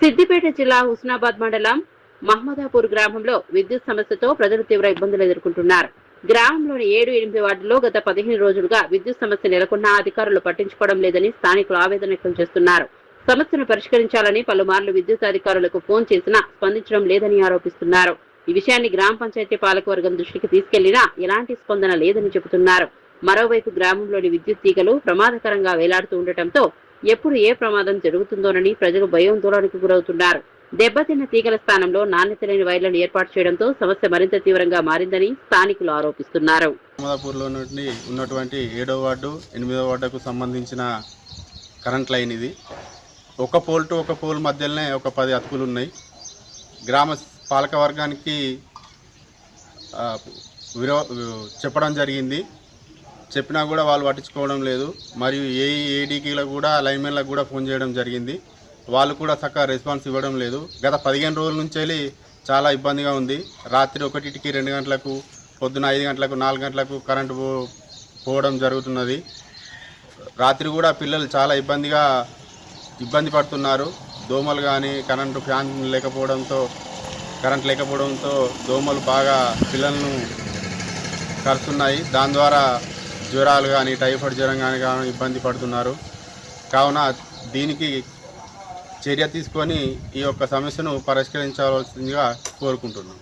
సిద్దిపేట జిల్లా హుస్నాబాద్ మండలం మహమ్మదాపూర్ గ్రామంలో విద్యుత్ సమస్యతో ప్రజలు తీవ్ర ఇబ్బందులు ఎదుర్కొంటున్నారు. గ్రామంలోని 7-8 వార్డుల్లో గత 15 రోజులుగా విద్యుత్ సమస్య నెలకొన్నా అధికారులు పట్టించుకోవడం లేదని స్థానికులు ఆవేదన వ్యక్తం చేస్తున్నారు. సమస్యను పరిష్కరించాలని పలుమార్లు విద్యుత్ అధికారులకు ఫోన్ చేసినా స్పందించడం లేదని ఆరోపిస్తున్నారు. ఈ విషయాన్ని గ్రామ పంచాయతీ పాలకవర్గం దృష్టికి తీసుకెళ్లినా ఎలాంటి స్పందన లేదని చెబుతున్నారు. మరోవైపు గ్రామంలోని విద్యుత్ తీగలు ప్రమాదకరంగా వేలాడుతూ ఉండటంతో ఎప్పుడు ఏ ప్రమాదం జరుగుతుందోనని ప్రజలు భయాందోళనకు గురవుతున్నారు. దెబ్బతిన్న తీగల స్థానంలో నాణ్యత లేని వైర్లను ఏర్పాటు చేయడంతో సమస్య మరింత తీవ్రంగా మారిందని స్థానికులు ఆరోపిస్తున్నారు. మహమ్మదాపూర్లో ఉన్నటువంటి 7వ వార్డు 8వ వార్డుకు సంబంధించిన కరెంట్ లైన్ ఇది. ఒక పోల్ టు ఒక పోల్ మధ్యలోనే ఒక 10 అతుకులు ఉన్నాయి. గ్రామ పాలక వర్గానికి చెప్పడం జరిగింది. చెప్పినా కూడా వాళ్ళు పట్టించుకోవడం లేదు. మరియు ఏడీకీలకు కూడా లైన్మెన్లకు కూడా ఫోన్ చేయడం జరిగింది. వాళ్ళు కూడా చక్కగా రెస్పాన్స్ ఇవ్వడం లేదు. గత 15 రోజుల నుంచి చాలా ఇబ్బందిగా ఉంది. రాత్రి 1కి 2 గంటలకు, పొద్దున 5 గంటలకు 4 గంటలకు కరెంటు పోవడం జరుగుతున్నది. రాత్రి కూడా పిల్లలు చాలా ఇబ్బంది పడుతున్నారు. దోమలు కానీ కరెంట్ లేకపోవడంతో దోమలు బాగా పిల్లలను కరుస్తున్నాయి. దాని ద్వారా జ్వరాలు కానీ టైఫాయిడ్ జ్వరం కానీ ఇబ్బంది పడుతున్నారు. కావున దీనికి చర్య తీసుకొని ఈ యొక్క సమస్యను పరిష్కరించవలసిందిగా కోరుకుంటున్నాం.